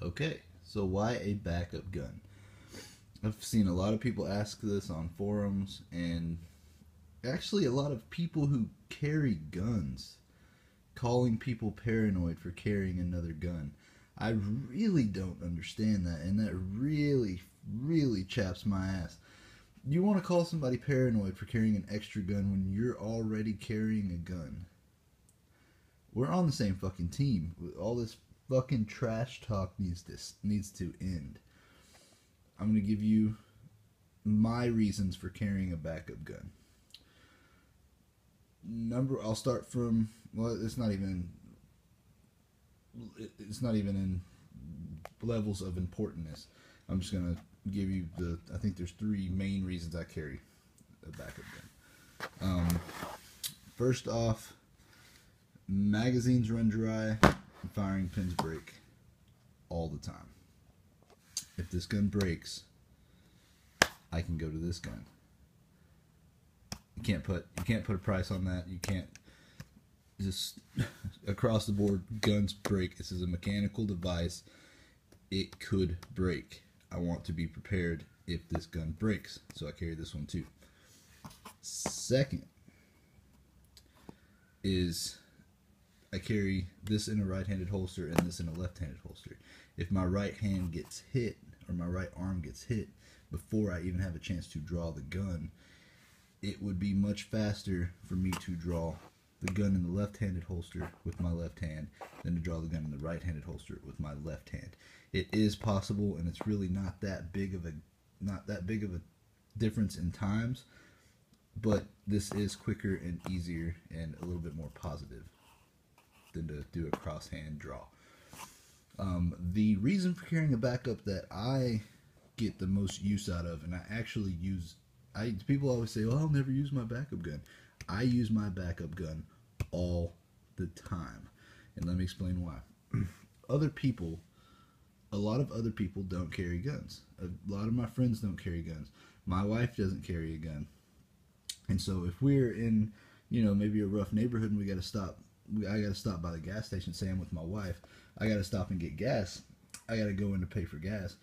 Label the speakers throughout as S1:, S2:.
S1: Okay, so why a backup gun? I've seen a lot of people ask this on forums, and actually a lot of people who carry guns calling people paranoid for carrying another gun. I really don't understand that, and that really, really chaps my ass. You want to call somebody paranoid for carrying an extra gun when you're already carrying a gun? We're on the same fucking team. All this fucking trash talk needs to end. I'm gonna give you my reasons for carrying a backup gun. I'll start from, well, it's not even in levels of importance. I'm just gonna give you I think there's three main reasons I carry a backup gun. First off, magazines run dry and firing pins break all the time. If this gun breaks, I can go to this gun. You can't put a price on that. You can't just across the board, guns break. This is a mechanical device. It could break. I want to be prepared if this gun breaks, so I carry this one too. Second is I carry this in a right-handed holster and this in a left-handed holster. If my right hand gets hit or my right arm gets hit before I even have a chance to draw the gun, it would be much faster for me to draw the gun in the left-handed holster with my left hand than to draw the gun in the right-handed holster with my left hand. It is possible, and it's really not that big of a difference in times, but this is quicker and easier and a little bit more positive than to do a cross-hand draw. The reason for carrying a backup that I get the most use out of, and I actually use, people always say, well, I'll never use my backup gun. I use my backup gun all the time. And let me explain why. A lot of other people don't carry guns. A lot of my friends don't carry guns. My wife doesn't carry a gun. And so if we're in, maybe a rough neighborhood and I got to stop by the gas station, say I'm with my wife, I got to stop and get gas. I got to go in to pay for gas,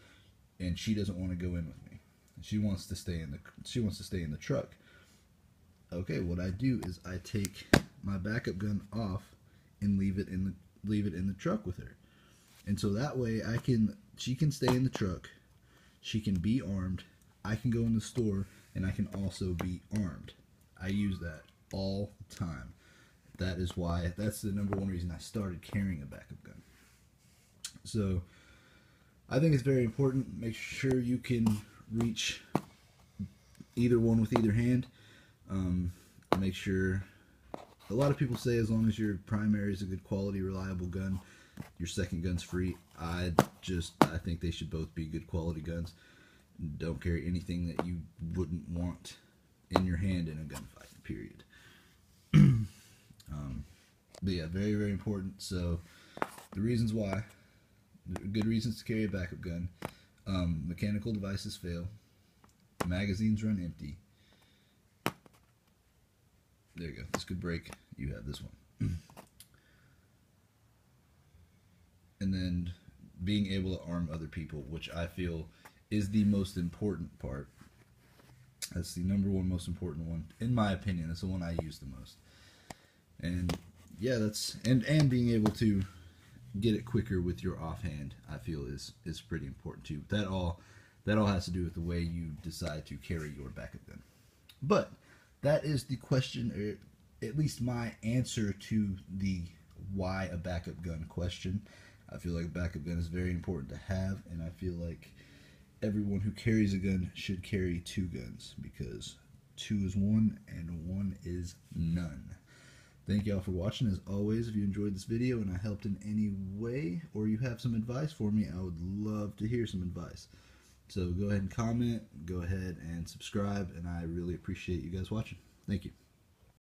S1: and she doesn't want to go in with me. She wants to stay in the truck. Okay, what I do is I take my backup gun off and leave it in the truck with her. And so that way she can stay in the truck, she can be armed, I can go in the store, and I can also be armed. I use that all the time. That's the number one reason I started carrying a backup gun. So I think it's very important. Make sure you can reach either one with either hand. Make sure, a lot of people say as long as your primary is a good quality, reliable gun, your second gun's free. I think they should both be good quality guns. Don't carry anything that you wouldn't want in your hand in a gunfight, period. But yeah, very, very important. So the reasons why, good reasons to carry a backup gun: mechanical devices fail, magazines run empty. There you go. This could break. You have this one. And then being able to arm other people, which I feel is the most important part. That's the number one most important one, in my opinion. That's the one I use the most. And yeah, and being able to get it quicker with your offhand, I feel is pretty important too. That all has to do with the way you decide to carry your backup gun. But that is the question, or at least my answer to the why a backup gun question. I feel like a backup gun is very important to have, and I feel like everyone who carries a gun should carry two guns, because two is one and one is none. Thank y'all for watching. As always, if you enjoyed this video and I helped in any way, or you have some advice for me, I would love to hear some advice. So go ahead and comment, go ahead and subscribe, and I really appreciate you guys watching. Thank you.